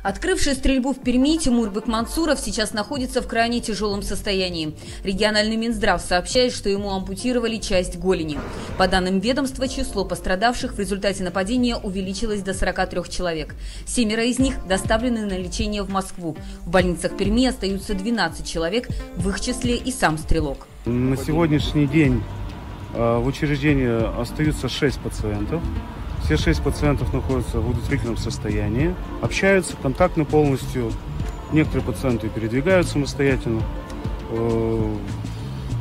Открывший стрельбу в Перми Тимур Бекмансуров сейчас находится в крайне тяжелом состоянии. Региональный Минздрав сообщает, что ему ампутировали часть голени. По данным ведомства, число пострадавших в результате нападения увеличилось до 43 человек. 7 из них доставлены на лечение в Москву. В больницах Перми остаются 12 человек, в их числе и сам стрелок. На сегодняшний день в учреждении остаются 6 пациентов. Все 6 пациентов находятся в удовлетворительном состоянии, общаются контактно полностью. Некоторые пациенты передвигаются самостоятельно. В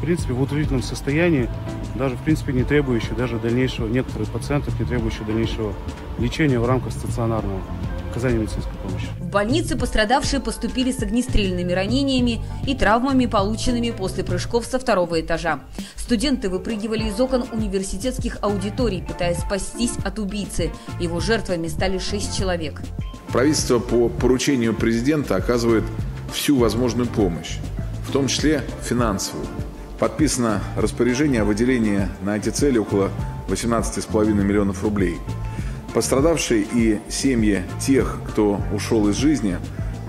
принципе, в удовлетворительном состоянии, даже в принципе не требующие даже дальнейшего, некоторых пациентов не требующие дальнейшего лечения в рамках стационарного оказания медицинской помощи. В больнице пострадавшие поступили с огнестрельными ранениями и травмами, полученными после прыжков со 2-го этажа. Студенты выпрыгивали из окон университетских аудиторий, пытаясь спастись от убийцы. Его жертвами стали 6 человек. Правительство по поручению президента оказывает всю возможную помощь, в том числе финансовую. Подписано распоряжение о выделении на эти цели около 18,5 миллионов рублей. Пострадавшие и семьи тех, кто ушел из жизни,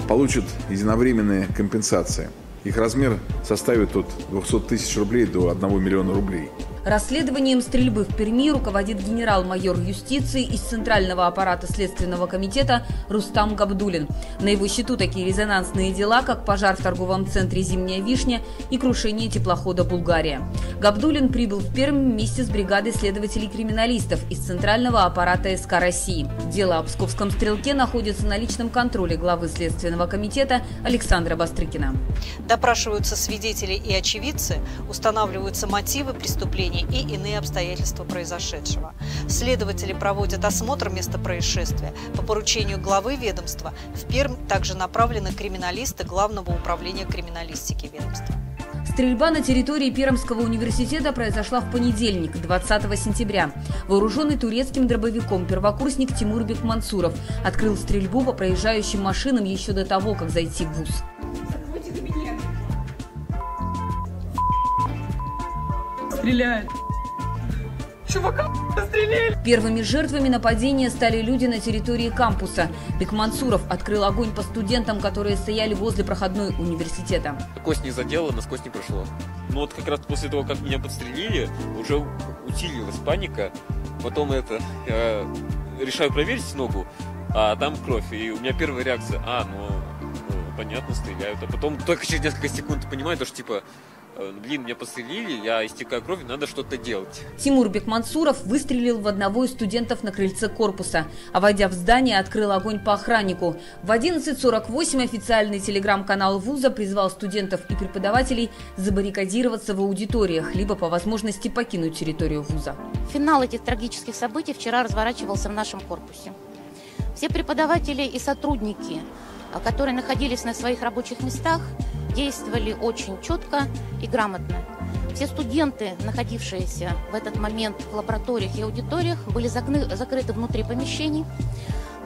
получат единовременные компенсации. Их размер составит от 200 тысяч рублей до 1 миллиона рублей. Расследованием стрельбы в Перми руководит генерал-майор юстиции из Центрального аппарата Следственного комитета Рустам Габдуллин. На его счету такие резонансные дела, как пожар в торговом центре «Зимняя вишня» и крушение теплохода «Булгария». Габдуллин прибыл в Пермь вместе с бригадой следователей-криминалистов из Центрального аппарата СК России. Дело о псковском стрелке находится на личном контроле главы Следственного комитета Александра Бастрыкина. Допрашиваются свидетели и очевидцы, устанавливаются мотивы преступления и иные обстоятельства произошедшего. Следователи проводят осмотр места происшествия. По поручению главы ведомства в Пермь также направлены криминалисты Главного управления криминалистики ведомства. Стрельба на территории Пермского университета произошла в понедельник, 20 сентября. Вооруженный турецким дробовиком первокурсник Тимур Бекмансуров открыл стрельбу по проезжающим машинам еще до того, как зайти в вуз. Стреляют. Чувака стреляли. Первыми жертвами нападения стали люди на территории кампуса. Бекмансуров открыл огонь по студентам, которые стояли возле проходной университета. Кость не задела, насквозь не прошло. Но вот как раз после того, как меня подстрелили, уже усилилась паника. Потом я решаю проверить ногу, а там кровь. И у меня первая реакция, понятно, стреляют. А потом только через несколько секунд понимаю, что типа... меня подстрелили, я истекаю кровью, надо что-то делать. Тимур Бекмансуров выстрелил в одного из студентов на крыльце корпуса, а войдя в здание, открыл огонь по охраннику. В 11:48 официальный телеграм-канал вуза призвал студентов и преподавателей забаррикадироваться в аудиториях, либо по возможности покинуть территорию вуза. Финал этих трагических событий вчера разворачивался в нашем корпусе. Все преподаватели и сотрудники, которые находились на своих рабочих местах, действовали очень четко и грамотно. Все студенты, находившиеся в этот момент в лабораториях и аудиториях, были закрыты внутри помещений,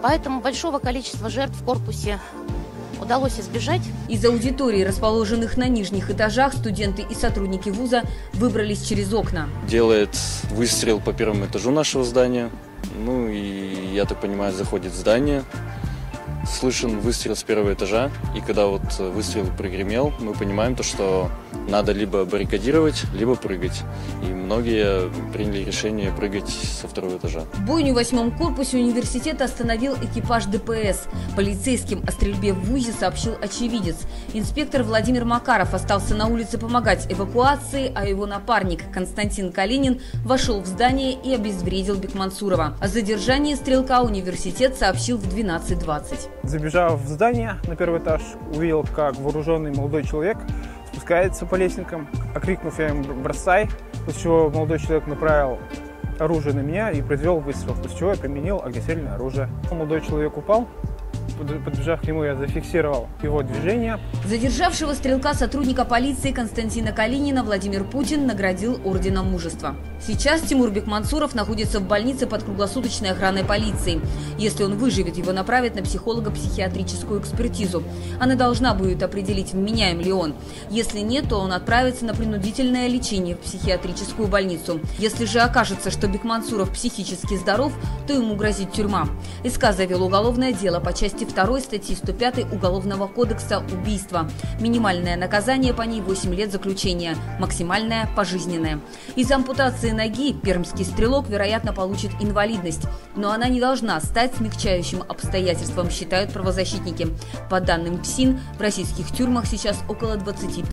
поэтому большого количества жертв в корпусе удалось избежать. Из аудиторий, расположенных на нижних этажах, студенты и сотрудники вуза выбрались через окна. Делает выстрел по первому этажу нашего здания, и, я так понимаю, заходит в здание. Слышен выстрел с 1-го этажа, и когда выстрел прогремел, мы понимаем что надо либо баррикадировать, либо прыгать. И многие приняли решение прыгать со 2-го этажа. Бойню в 8-м корпусе университета остановил экипаж ДПС. Полицейским о стрельбе в вузе сообщил очевидец. Инспектор Владимир Макаров остался на улице помогать эвакуации, а его напарник Константин Калинин вошел в здание и обезвредил Бекмансурова. О задержании стрелка университет сообщил в 12:20. Забежав в здание на 1-й этаж, увидел, как вооруженный молодой человек спускается по лестницам. Окрикнув, я ему «бросай», после чего молодой человек направил оружие на меня и произвел выстрел, после чего я применил огнестрельное оружие. Молодой человек упал. Подбежав к нему, я зафиксировал его движение. Задержавшего стрелка сотрудника полиции Константина Калинина Владимир Путин наградил орденом мужества. Сейчас Тимур Бекмансуров находится в больнице под круглосуточной охраной полиции. Если он выживет, его направят на психолого-психиатрическую экспертизу. Она должна будет определить, вменяем ли он. Если нет, то он отправится на принудительное лечение в психиатрическую больницу. Если же окажется, что Бекмансуров психически здоров, то ему грозит тюрьма. СК завел уголовное дело по части части 2 статьи 105 Уголовного кодекса «Убийство». Минимальное наказание по ней 8 лет заключения, максимальное – пожизненное. Из-за ампутации ноги пермский стрелок, вероятно, получит инвалидность. Но она не должна стать смягчающим обстоятельством, считают правозащитники. По данным ФСИН, в российских тюрьмах сейчас около 20